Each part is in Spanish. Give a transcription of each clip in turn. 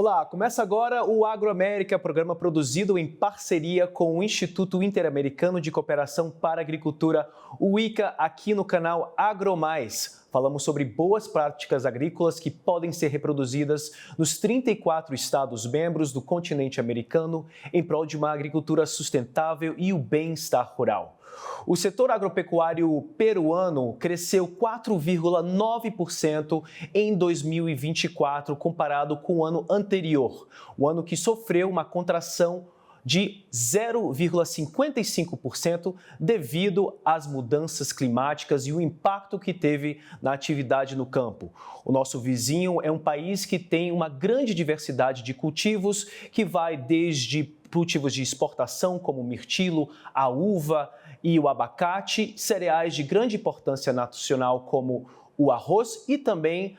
Olá, começa agora o Agroamérica, programa produzido em parceria com o Instituto Interamericano de Cooperação para a Agricultura, o ICA, aqui no canal AgroMais. Falamos sobre boas práticas agrícolas que podem ser reproduzidas nos 34 estados-membros do continente americano em prol de uma agricultura sustentável e o bem-estar rural. O setor agropecuário peruano cresceu 4,9% em 2024, comparado com o ano anterior, o ano que sofreu uma contração de 0,55% devido às mudanças climáticas e o impacto que teve na atividade no campo. O nosso vizinho é um país que tem uma grande diversidade de cultivos, que vai desde cultivos de exportação, como o mirtilo, a uva e o abacate, cereais de grande importância nacional, como o arroz e também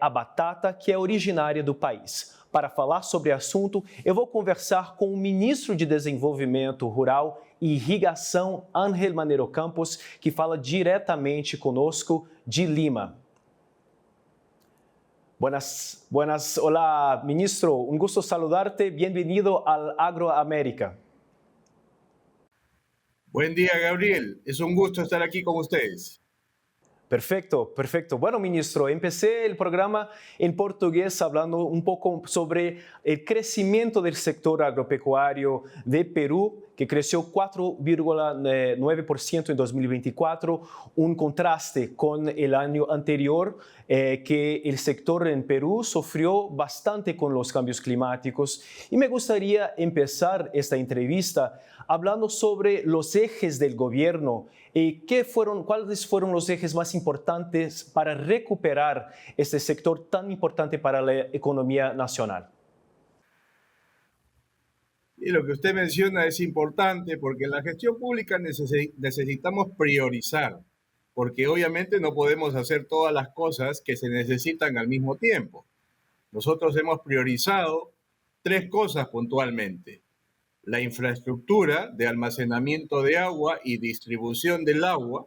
a batata, que é originária do país. Para falar sobre o assunto, eu vou conversar com o ministro de Desenvolvimento Rural e Irrigação, Ángel Manero Campos, que fala diretamente conosco de Lima. Buenas, hola ministro, un gusto saludarte, bienvenido al Agroamérica. Buen día, Gabriel, es un gusto estar aquí con ustedes. Perfecto. Bueno, ministro, empecé el programa en portugués hablando un poco sobre el crecimiento del sector agropecuario de Perú, que creció 4,9% en 2024, un contraste con el año anterior, que el sector en Perú sufrió bastante con los cambios climáticos. Y me gustaría empezar esta entrevista hablando sobre los ejes del gobierno. ¿Cuáles fueron los ejes más importantes para recuperar este sector tan importante para la economía nacional? Y lo que usted menciona es importante porque en la gestión pública necesitamos priorizar, porque obviamente no podemos hacer todas las cosas que se necesitan al mismo tiempo. Nosotros hemos priorizado 3 cosas puntualmente: la infraestructura de almacenamiento de agua y distribución del agua.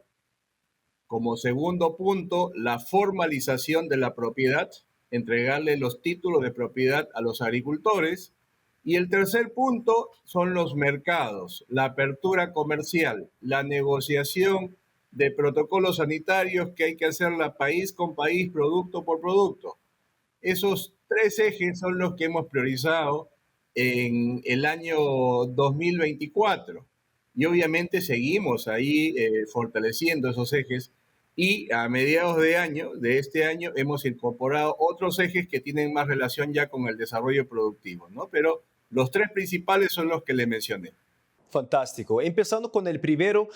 Como segundo punto, la formalización de la propiedad, entregarle los títulos de propiedad a los agricultores. Y el tercer punto son los mercados, la apertura comercial, la negociación de protocolos sanitarios que hay que hacerla país con país, producto por producto. Esos 3 ejes son los que hemos priorizado en el año 2024. Y obviamente seguimos ahí fortaleciendo esos ejes, y a mediados de este año hemos incorporado otros ejes que tienen más relación ya con el desarrollo productivo, ¿no? Pero los 3 principales son los que le mencioné. Fantástico. Empezando con el primero,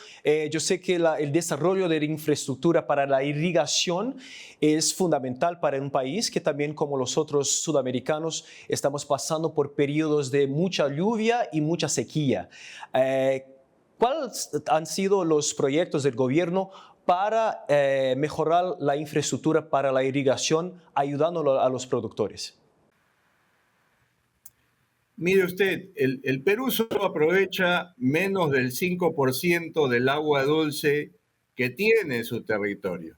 yo sé que el desarrollo de la infraestructura para la irrigación es fundamental para un país que también, como los otros sudamericanos, estamos pasando por periodos de mucha lluvia y mucha sequía. ¿Cuáles han sido los proyectos del gobierno para mejorar la infraestructura para la irrigación, ayudando a los productores? Mire usted, el Perú solo aprovecha menos del 5% del agua dulce que tiene su territorio.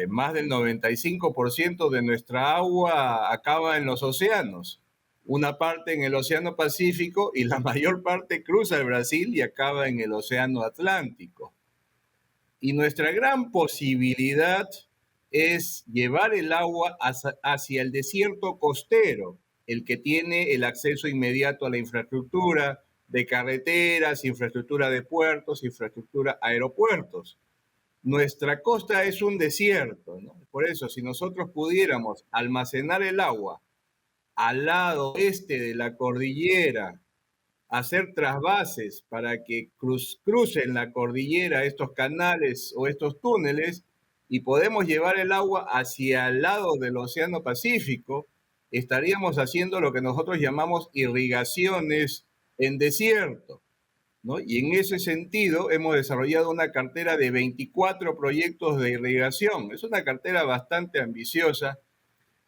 Más del 95% de nuestra agua acaba en los océanos. Una parte en el Océano Pacífico y la mayor parte cruza el Brasil y acaba en el Océano Atlántico. Y nuestra gran posibilidad es llevar el agua hacia el desierto costero, el que tiene el acceso inmediato a la infraestructura de carreteras, infraestructura de puertos, infraestructura aeropuertos. Nuestra costa es un desierto, ¿no? Por eso, si nosotros pudiéramos almacenar el agua al lado este de la cordillera, hacer trasvases para que crucen la cordillera estos canales o estos túneles, y podemos llevar el agua hacia el lado del Océano Pacífico, estaríamos haciendo lo que nosotros llamamos irrigaciones en desierto, ¿no? Y en ese sentido hemos desarrollado una cartera de 24 proyectos de irrigación. Es una cartera bastante ambiciosa.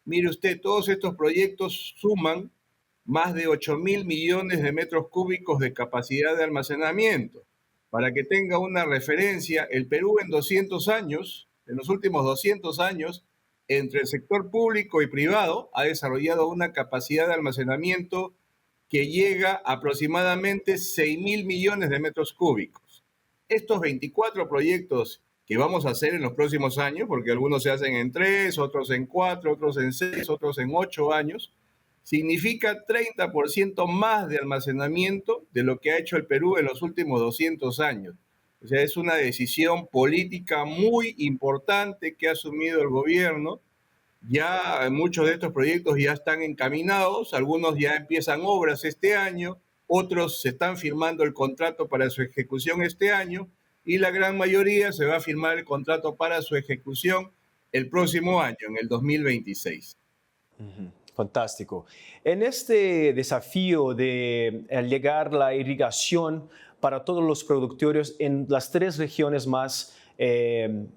Mire usted, todos estos proyectos suman más de 8.000 millones de metros cúbicos de capacidad de almacenamiento. Para que tenga una referencia, el Perú en los últimos 200 años, entre el sector público y privado ha desarrollado una capacidad de almacenamiento que llega a aproximadamente 6.000 millones de metros cúbicos. Estos 24 proyectos que vamos a hacer en los próximos años, porque algunos se hacen en 3, otros en 4, otros en 6, otros en 8 años, significa 30% más de almacenamiento de lo que ha hecho el Perú en los últimos 200 años. O sea, es una decisión política muy importante que ha asumido el gobierno. Ya muchos de estos proyectos ya están encaminados, algunos ya empiezan obras este año, otros se están firmando el contrato para su ejecución este año y la gran mayoría se va a firmar el contrato para su ejecución el próximo año, en el 2026. Fantástico. En este desafío de llegar la irrigación para todos los productores en las tres regiones más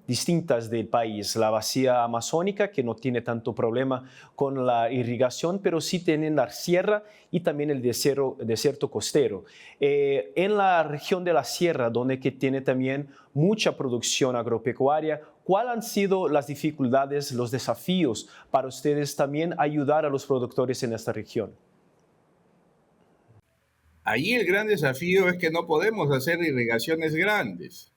distintas del país, la Bacia Amazónica, que no tiene tanto problema con la irrigación, pero sí tienen la sierra y también el desierto costero. En la región de la sierra, donde que tiene también mucha producción agropecuaria, ¿cuáles han sido las dificultades, los desafíos para ustedes también ayudar a los productores en esta región? Allí el gran desafío es que no podemos hacer irrigaciones grandes,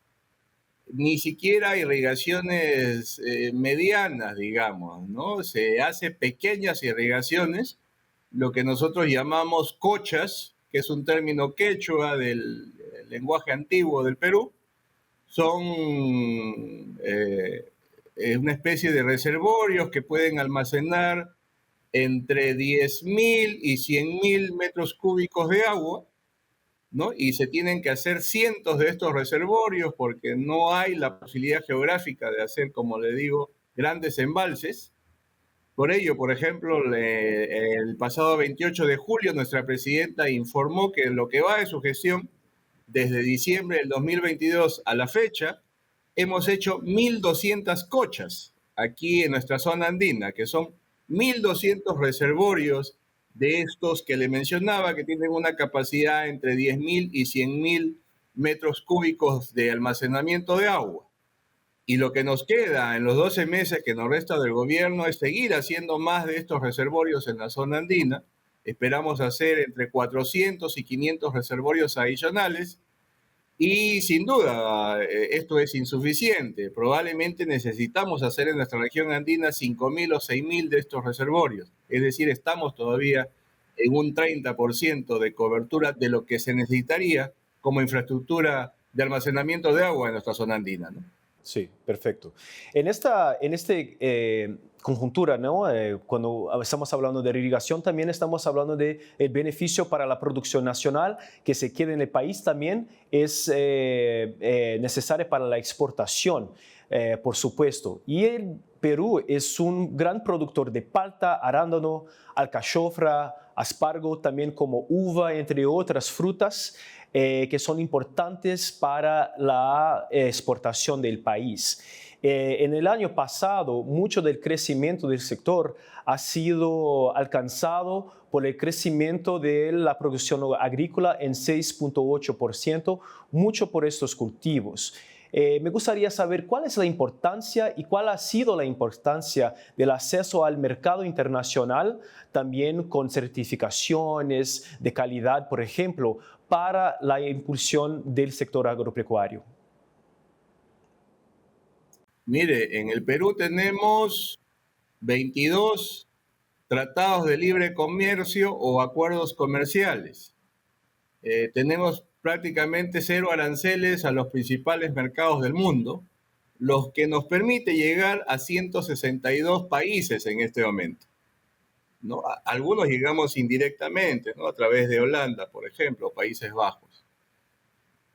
ni siquiera irrigaciones medianas, digamos, ¿no? Se hace pequeñas irrigaciones, lo que nosotros llamamos cochas, que es un término quechua del lenguaje antiguo del Perú. Son una especie de reservorios que pueden almacenar entre 10.000 y 100.000 metros cúbicos de agua, ¿no? Y se tienen que hacer cientos de estos reservorios porque no hay la posibilidad geográfica de hacer, como le digo, grandes embalses. Por ello, por ejemplo, el pasado 28 de julio nuestra presidenta informó que en lo que va de su gestión, desde diciembre del 2022 a la fecha, hemos hecho 1.200 cochas aquí en nuestra zona andina, que son 1.200 reservorios de estos que le mencionaba, que tienen una capacidad entre 10.000 y 100.000 metros cúbicos de almacenamiento de agua. Y lo que nos queda en los 12 meses que nos resta del gobierno es seguir haciendo más de estos reservorios en la zona andina. Esperamos hacer entre 400 y 500 reservorios adicionales. Y sin duda, esto es insuficiente. Probablemente necesitamos hacer en nuestra región andina 5.000 o 6.000 de estos reservorios. Es decir, estamos todavía en un 30% de cobertura de lo que se necesitaría como infraestructura de almacenamiento de agua en nuestra zona andina, ¿no? Sí, perfecto. En este conjuntura, ¿no? Cuando estamos hablando de irrigación, también estamos hablando del beneficio para la producción nacional que se quede en el país, también es necesario para la exportación, por supuesto. Y el Perú es un gran productor de palta, arándano, alcachofra, aspargo, también como uva, entre otras frutas que son importantes para la exportación del país. En el año pasado, mucho del crecimiento del sector ha sido alcanzado por el crecimiento de la producción agrícola en 6.8%, mucho por estos cultivos. Me gustaría saber cuál es la importancia y cuál ha sido la importancia del acceso al mercado internacional, también con certificaciones de calidad, por ejemplo, para la impulsión del sector agropecuario. Mire, en el Perú tenemos 22 tratados de libre comercio o acuerdos comerciales. Tenemos prácticamente cero aranceles a los principales mercados del mundo, los que nos permite llegar a 162 países en este momento, ¿no? Algunos llegamos indirectamente, ¿no? A través de Holanda, por ejemplo, Países Bajos.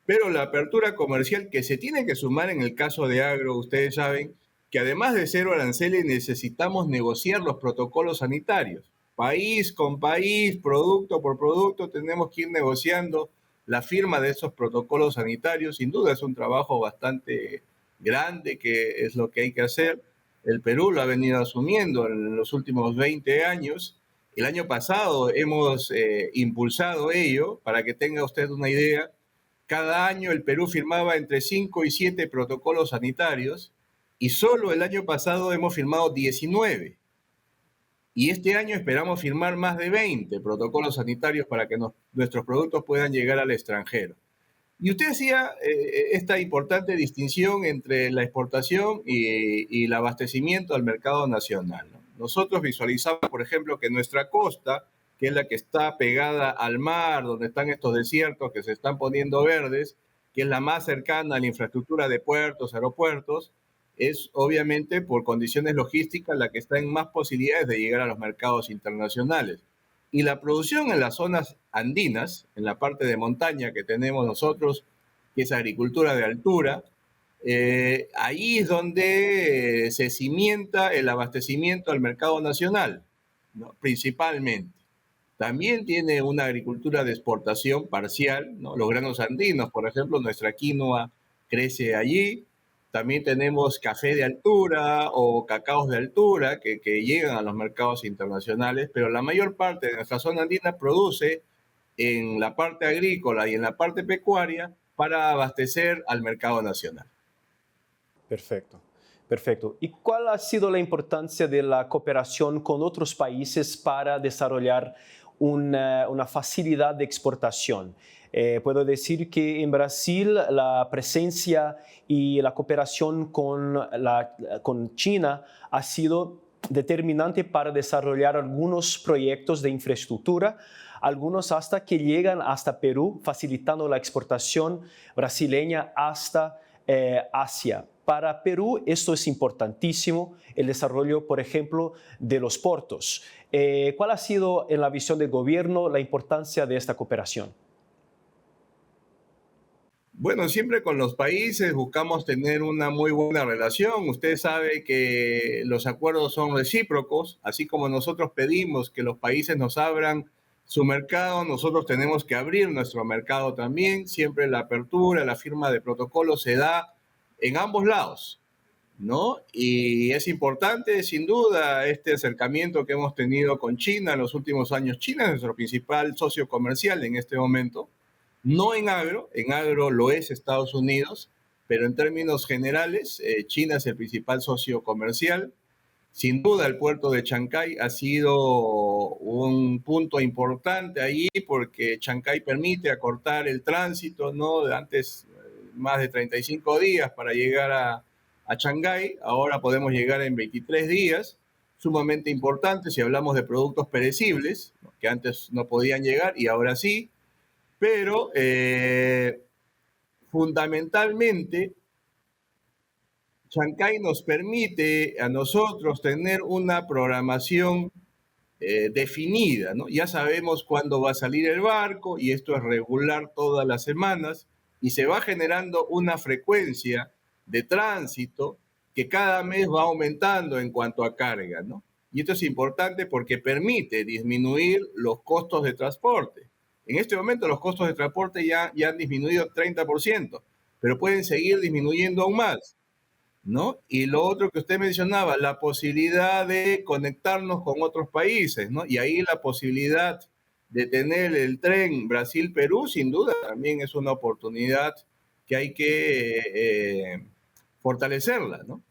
Pero la apertura comercial que se tiene que sumar en el caso de agro, ustedes saben que además de cero aranceles necesitamos negociar los protocolos sanitarios. País con país, producto por producto, tenemos que ir negociando la firma de esos protocolos sanitarios. Sin duda es un trabajo bastante grande, que es lo que hay que hacer. El Perú lo ha venido asumiendo en los últimos 20 años. El año pasado hemos impulsado ello, para que tenga usted una idea. Cada año el Perú firmaba entre 5 y 7 protocolos sanitarios y solo el año pasado hemos firmado 19. Y este año esperamos firmar más de 20 protocolos sanitarios para que nuestros productos puedan llegar al extranjero. Y usted hacía esta importante distinción entre la exportación y el abastecimiento al mercado nacional, ¿no? Nosotros visualizamos, por ejemplo, que nuestra costa, que es la que está pegada al mar, donde están estos desiertos que se están poniendo verdes, que es la más cercana a la infraestructura de puertos, aeropuertos, es obviamente por condiciones logísticas la que está en más posibilidades de llegar a los mercados internacionales. Y la producción en las zonas andinas, en la parte de montaña que tenemos nosotros, que es agricultura de altura, ahí es donde se cimienta el abastecimiento al mercado nacional, ¿no? Principalmente. También tiene una agricultura de exportación parcial, ¿no? Los granos andinos, por ejemplo, nuestra quinoa crece allí. También tenemos café de altura o cacaos de altura que llegan a los mercados internacionales, pero la mayor parte de nuestra zona andina produce en la parte agrícola y en la parte pecuaria para abastecer al mercado nacional. Perfecto, perfecto. ¿Y cuál ha sido la importancia de la cooperación con otros países para desarrollar una facilidad de exportación? Puedo decir que en Brasil la presencia y la cooperación con China ha sido determinante para desarrollar algunos proyectos de infraestructura, algunos hasta que llegan hasta Perú, facilitando la exportación brasileña hasta Asia. Para Perú esto es importantísimo, el desarrollo, por ejemplo, de los puertos. ¿Cuál ha sido, en la visión del gobierno, la importancia de esta cooperación? Bueno, siempre con los países buscamos tener una muy buena relación. Usted sabe que los acuerdos son recíprocos, así como nosotros pedimos que los países nos abran su mercado, nosotros tenemos que abrir nuestro mercado también. Siempre la apertura, la firma de protocolos se da en ambos lados, ¿no? Y es importante, sin duda, este acercamiento que hemos tenido con China en los últimos años. China es nuestro principal socio comercial en este momento. No en agro lo es Estados Unidos, pero en términos generales, China es el principal socio comercial. Sin duda, el puerto de Chancay ha sido un punto importante allí porque Chancay permite acortar el tránsito, ¿no? De antes más de 35 días para llegar a Shanghái, ahora podemos llegar en 23 días, sumamente importante si hablamos de productos perecibles, ¿no? Que antes no podían llegar y ahora sí. Pero fundamentalmente, Chancay nos permite a nosotros tener una programación definida, ¿no? Ya sabemos cuándo va a salir el barco y esto es regular todas las semanas y se va generando una frecuencia de tránsito que cada mes va aumentando en cuanto a carga, ¿no? Y esto es importante porque permite disminuir los costos de transporte. En este momento los costos de transporte ya han disminuido 30%, pero pueden seguir disminuyendo aún más, ¿no? Y lo otro que usted mencionaba, la posibilidad de conectarnos con otros países, ¿no? Y ahí la posibilidad de tener el tren Brasil-Perú, sin duda, también es una oportunidad que hay que fortalecerla, ¿no?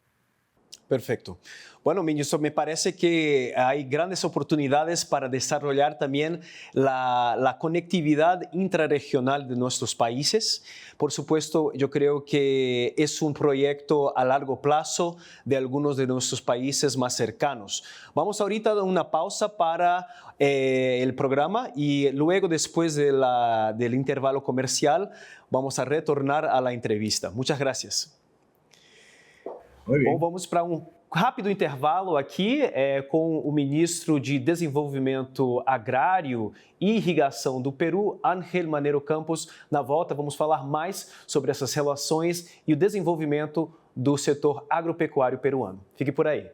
Perfecto. Bueno, ministro, me parece que hay grandes oportunidades para desarrollar también la conectividad intrarregional de nuestros países. Por supuesto, yo creo que es un proyecto a largo plazo de algunos de nuestros países más cercanos. Vamos ahorita a una pausa para el programa y luego, después del intervalo comercial, vamos a retornar a la entrevista. Muchas gracias. Bom, vamos para rápido intervalo aqui com o ministro de Desenvolvimento Agrário e Irrigação do Peru, Ángel Manero Campos. Na volta, vamos falar mais sobre essas relações e o desenvolvimento do setor agropecuário peruano. Fique por aí.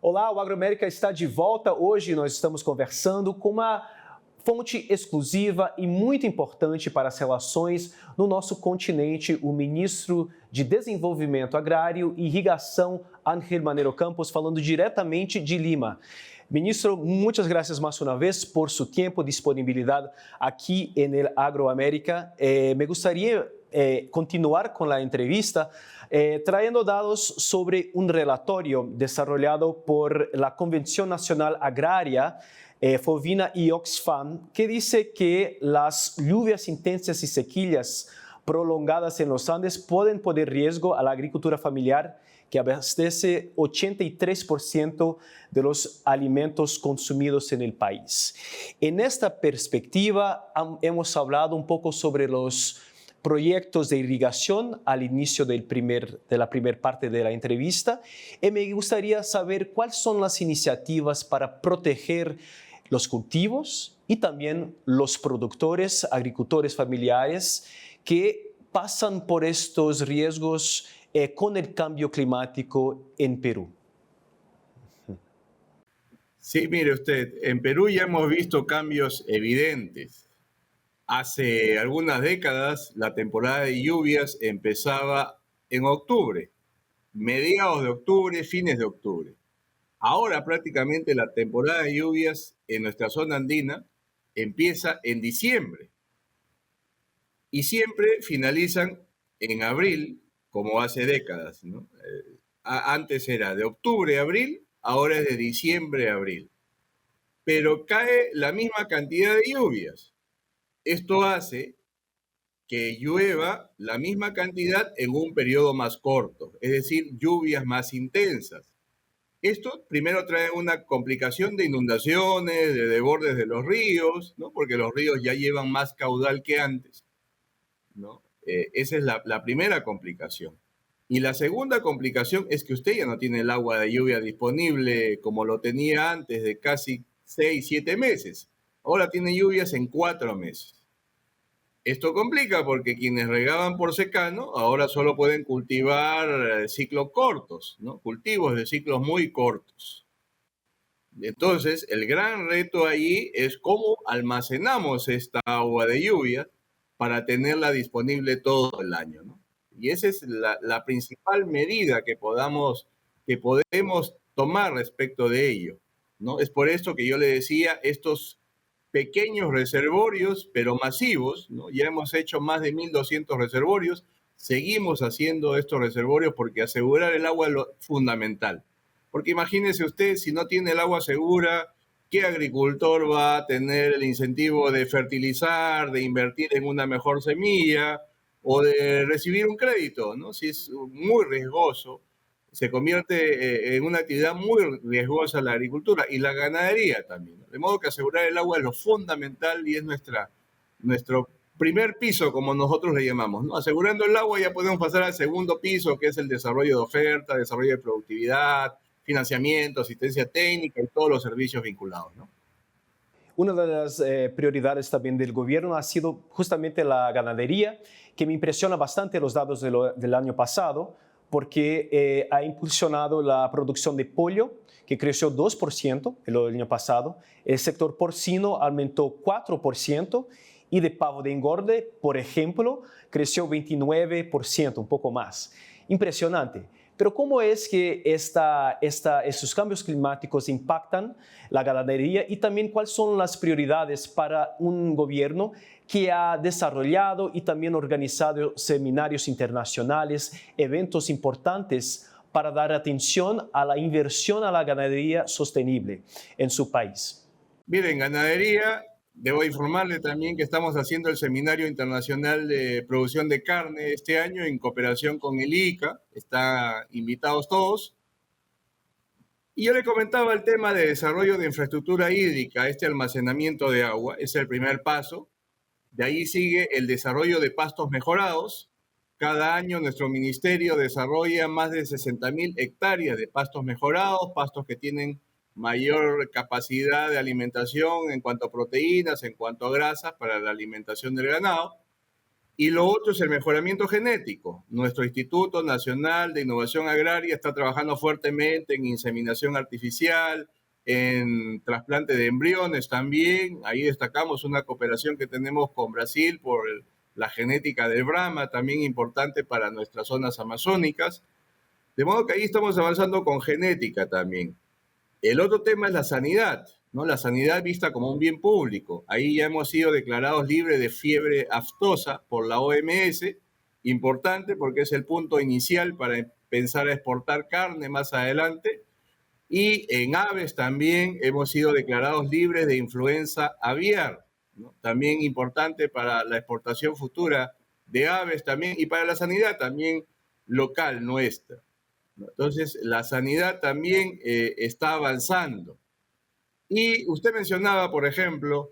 Olá, o Agroamérica está de volta. Hoje nós estamos conversando com uma fonte exclusiva e muito importante para as relações no nosso continente, o ministro de Desenvolvimento Agrário e Irrigação, Ángel Manero Campos, falando diretamente de Lima. Ministro, muchas gracias más una vez por su tiempo y disponibilidad aquí en el Agroamérica. Me gustaría continuar con la entrevista trayendo datos sobre un relatorio desarrollado por la Convención Nacional Agraria, Fovina y Oxfam, que dice que las lluvias intensas y sequías prolongadas en los Andes pueden poner riesgo a la agricultura familiar, que abastece 83% de los alimentos consumidos en el país. En esta perspectiva, hemos hablado un poco sobre los proyectos de irrigación al inicio de la primera parte de la entrevista, y me gustaría saber cuáles son las iniciativas para proteger los cultivos y también los productores, agricultores familiares que pasan por estos riesgos con el cambio climático en Perú. Sí, mire usted, en Perú ya hemos visto cambios evidentes. Hace algunas décadas la temporada de lluvias empezaba en octubre, mediados de octubre, fines de octubre. Ahora prácticamente la temporada de lluvias en nuestra zona andina empieza en diciembre y siempre finalizan en abril, como hace décadas, ¿no? Antes era de octubre a abril, ahora es de diciembre a abril. Pero cae la misma cantidad de lluvias. Esto hace que llueva la misma cantidad en un periodo más corto, es decir, lluvias más intensas. Esto primero trae una complicación de inundaciones, de desbordes de los ríos, ¿no? Porque los ríos ya llevan más caudal que antes, ¿no? Esa es la primera complicación. Y la segunda complicación es que usted ya no tiene el agua de lluvia disponible como lo tenía antes de casi 6, 7 meses. Ahora tiene lluvias en 4 meses. Esto complica porque quienes regaban por secano ahora solo pueden cultivar ciclos cortos, ¿no? Cultivos de ciclos muy cortos. Entonces, el gran reto ahí es cómo almacenamos esta agua de lluvia para tenerla disponible todo el año, ¿no? Y esa es la principal medida que podemos tomar respecto de ello, ¿no? Es por esto que yo le decía, estos pequeños reservorios, pero masivos, ¿no? Ya hemos hecho más de 1.200 reservorios, seguimos haciendo estos reservorios porque asegurar el agua es lo fundamental. Porque imagínese usted, si no tiene el agua segura, ¿qué agricultor va a tener el incentivo de fertilizar, de invertir en una mejor semilla o de recibir un crédito, ¿no? Si es muy riesgoso, se convierte en una actividad muy riesgosa la agricultura y la ganadería también. De modo que asegurar el agua es lo fundamental y es nuestro primer piso, como nosotros le llamamos, ¿no? Asegurando el agua ya podemos pasar al segundo piso, que es el desarrollo de oferta, desarrollo de productividad, financiamiento, asistencia técnica y todos los servicios vinculados, ¿no? Una de las prioridades también del gobierno ha sido justamente la ganadería, que me impresiona bastante los datos del año pasado, porque ha impulsionado la producción de pollo, que creció 2% el año pasado, el sector porcino aumentó 4%, y de pavo de engorde, por ejemplo, creció 29%, un poco más. Impresionante. Pero ¿cómo es que estos cambios climáticos impactan la ganadería y también cuáles son las prioridades para un gobierno que ha desarrollado y también organizado seminarios internacionales, eventos importantes para dar atención a la inversión a la ganadería sostenible en su país? Miren, ganadería, debo informarle también que estamos haciendo el Seminario Internacional de Producción de Carne este año en cooperación con el ICA. Están invitados todos. Y yo le comentaba el tema de desarrollo de infraestructura hídrica, este almacenamiento de agua, es el primer paso. De ahí sigue el desarrollo de pastos mejorados. Cada año nuestro ministerio desarrolla más de 60.000 hectáreas de pastos mejorados, pastos que tienen mayor capacidad de alimentación en cuanto a proteínas, en cuanto a grasas para la alimentación del ganado. Y lo otro es el mejoramiento genético. Nuestro Instituto Nacional de Innovación Agraria está trabajando fuertemente en inseminación artificial, en trasplante de embriones también. Ahí destacamos una cooperación que tenemos con Brasil por la genética del Brahma, también importante para nuestras zonas amazónicas. De modo que ahí estamos avanzando con genética también. El otro tema es la sanidad, ¿no? La sanidad vista como un bien público. Ahí ya hemos sido declarados libres de fiebre aftosa por la OMS, importante porque es el punto inicial para pensar a exportar carne más adelante. Y en aves también hemos sido declarados libres de influenza aviar, ¿no? También importante para la exportación futura de aves también y para la sanidad también local nuestra. Entonces, la sanidad también está avanzando. Y usted mencionaba, por ejemplo,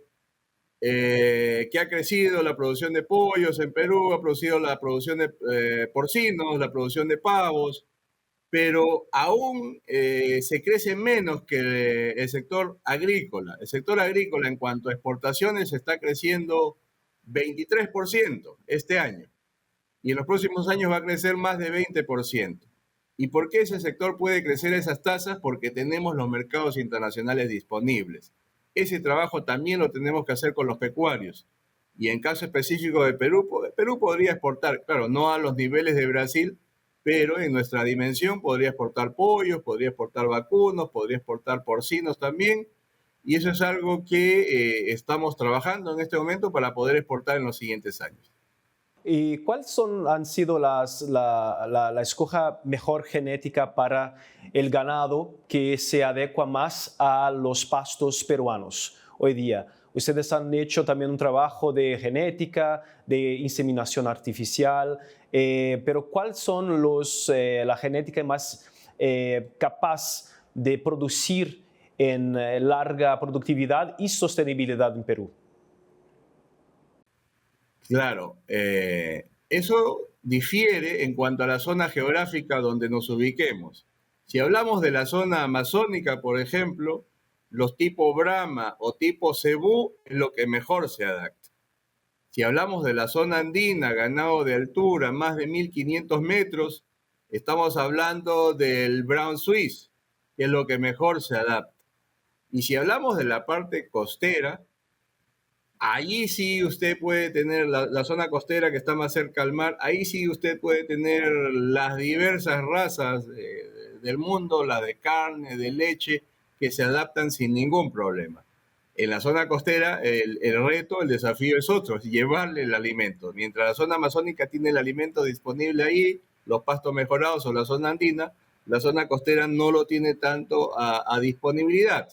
que ha crecido la producción de pollos en Perú, ha producido la producción de porcinos, la producción de pavos, pero aún se crece menos que el sector agrícola. El sector agrícola en cuanto a exportaciones está creciendo 23% este año y en los próximos años va a crecer más de 20%. ¿Y por qué ese sector puede crecer a esas tasas? Porque tenemos los mercados internacionales disponibles. Ese trabajo también lo tenemos que hacer con los pecuarios. Y en caso específico de Perú, Perú podría exportar, claro, no a los niveles de Brasil, pero en nuestra dimensión podría exportar pollos, podría exportar vacunos, podría exportar porcinos también. Y eso es algo que estamos trabajando en este momento para poder exportar en los siguientes años. ¿Y cuáles han sido la escoja mejor genética para el ganado que se adecua más a los pastos peruanos hoy día? Ustedes han hecho también un trabajo de genética, de inseminación artificial, pero ¿cuáles son la genética más capaz de producir en larga productividad y sostenibilidad en Perú? Claro, eso difiere en cuanto a la zona geográfica donde nos ubiquemos. Si hablamos de la zona amazónica, por ejemplo, los tipo Brahma o tipo Cebú es lo que mejor se adapta. Si hablamos de la zona andina, ganado de altura, más de 1500 metros, estamos hablando del Brown Swiss, que es lo que mejor se adapta. Y si hablamos de la parte costera, allí sí usted puede tener la zona costera que está más cerca al mar, ahí sí usted puede tener las diversas razas del mundo, la de carne, de leche, que se adaptan sin ningún problema. En la zona costera el reto, el desafío es otro, es llevarle el alimento. Mientras la zona amazónica tiene el alimento disponible ahí, los pastos mejorados o la zona andina, la zona costera no lo tiene tanto a disponibilidad,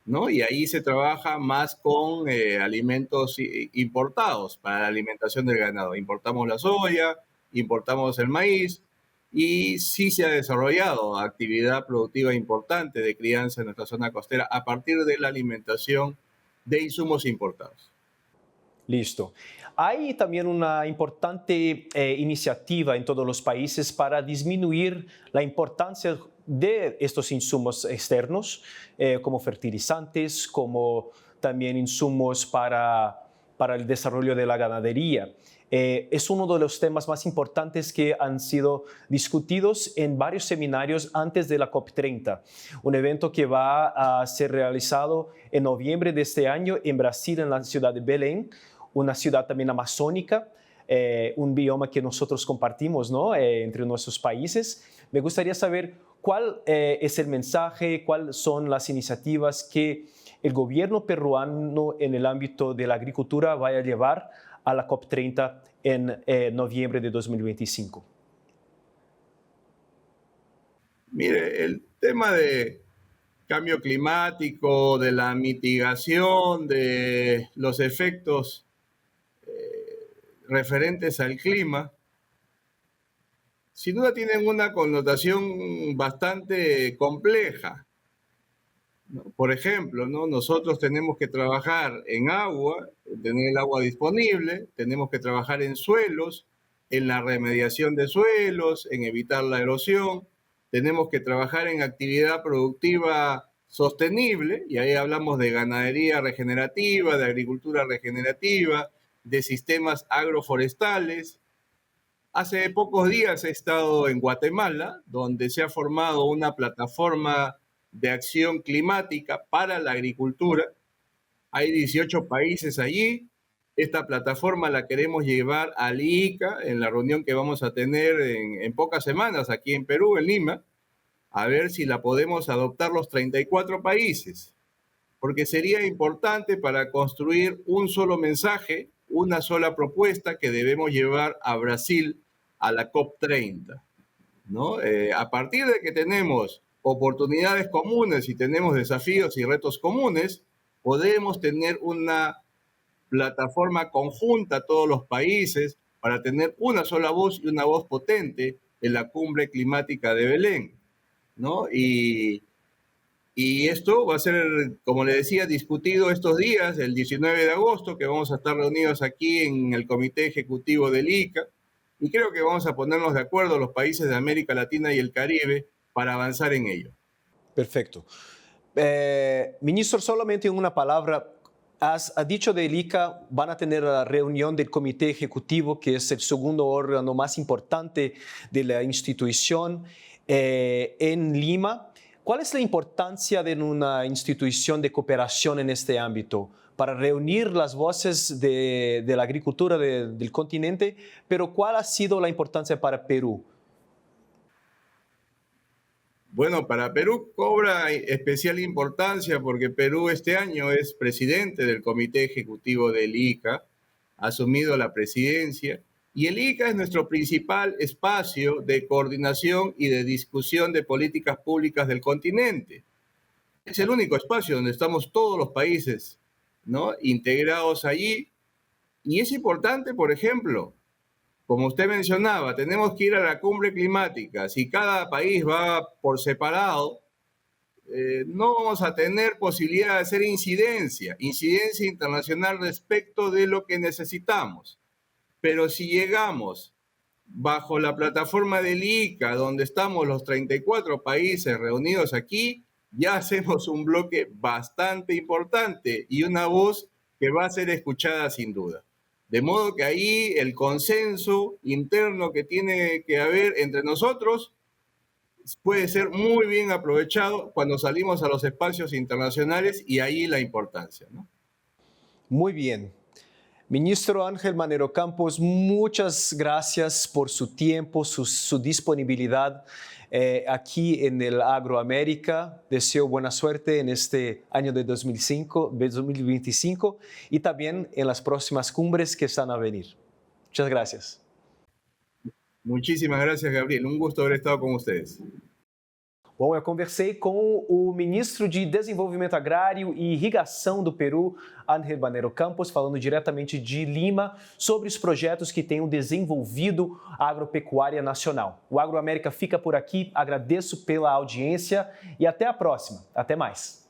¿no? Y ahí se trabaja más con alimentos importados para la alimentación del ganado. Importamos la soya, importamos el maíz y sí se ha desarrollado actividad productiva importante de crianza en nuestra zona costera a partir de la alimentación de insumos importados. Listo. Hay también una importante iniciativa en todos los países para disminuir la importancia de estos insumos externos, como fertilizantes, como también insumos para el desarrollo de la ganadería. Es uno de los temas más importantes que han sido discutidos en varios seminarios antes de la COP30, un evento que va a ser realizado en noviembre de este año en Brasil, en la ciudad de Belém, una ciudad también amazónica, un bioma que nosotros compartimos, ¿no? Entre nuestros países. Me gustaría saber cuál es el mensaje, cuáles son las iniciativas que el gobierno peruano en el ámbito de la agricultura va a llevar a la COP30 en noviembre de 2025. Mire, el tema de cambio climático, de la mitigación de los efectos referentes al clima, sin duda tienen una connotación bastante compleja, ¿no? Por ejemplo, ¿no? Nosotros tenemos que trabajar en agua, tener el agua disponible, tenemos que trabajar en suelos, en la remediación de suelos, en evitar la erosión, tenemos que trabajar en actividad productiva sostenible, y ahí hablamos de ganadería regenerativa, de agricultura regenerativa, de sistemas agroforestales. Hace pocos días he estado en Guatemala, donde se ha formado una plataforma de acción climática para la agricultura. Hay 18 países allí. Esta plataforma la queremos llevar al ICA en la reunión que vamos a tener en pocas semanas aquí en Perú, en Lima, a ver si la podemos adoptar los 34 países, porque sería importante para construir un solo mensaje, una sola propuesta que debemos llevar a Brasil a la COP30, ¿no? A partir de que tenemos oportunidades comunes y tenemos desafíos y retos comunes, podemos tener una plataforma conjunta a todos los países para tener una sola voz y una voz potente en la cumbre climática de Belén, ¿no? Y esto va a ser, como le decía, discutido estos días, el 19 de agosto, que vamos a estar reunidos aquí en el Comité Ejecutivo del ICA, y creo que vamos a ponernos de acuerdo los países de América Latina y el Caribe para avanzar en ello. Perfecto. Ministro, solamente en una palabra, has dicho del ICA, van a tener la reunión del Comité Ejecutivo, que es el segundo órgano más importante de la institución, en Lima. ¿Cuál es la importancia de una institución de cooperación en este ámbito para reunir las voces de la agricultura del continente? Pero ¿cuál ha sido la importancia para Perú? Bueno, para Perú cobra especial importancia porque Perú este año es presidente del Comité Ejecutivo del ICA, ha asumido la presidencia, y el ICA es nuestro principal espacio de coordinación y de discusión de políticas públicas del continente. Es el único espacio donde estamos todos los países, ¿no?, integrados allí. Y es importante, por ejemplo, como usted mencionaba, tenemos que ir a la cumbre climática. Si cada país va por separado, no vamos a tener posibilidad de hacer incidencia internacional respecto de lo que necesitamos. Pero si llegamos bajo la plataforma del ICA, donde estamos los 34 países reunidos aquí, ya hacemos un bloque bastante importante y una voz que va a ser escuchada sin duda. De modo que ahí el consenso interno que tiene que haber entre nosotros puede ser muy bien aprovechado cuando salimos a los espacios internacionales, y ahí la importancia, ¿no? Muy bien. Ministro Ángel Manero Campos, muchas gracias por su tiempo, su disponibilidad aquí en el Agroamérica. Deseo buena suerte en este año de 2025 y también en las próximas cumbres que están a venir. Muchas gracias. Muchísimas gracias, Gabriel. Un gusto haber estado con ustedes. Bom, eu conversei com o ministro de Desenvolvimento Agrário e Irrigação do Peru, Ángel Manero Campos, falando diretamente de Lima sobre os projetos que tenham desenvolvido a agropecuária nacional. O Agroamérica fica por aqui, agradeço pela audiência e até a próxima. Até mais.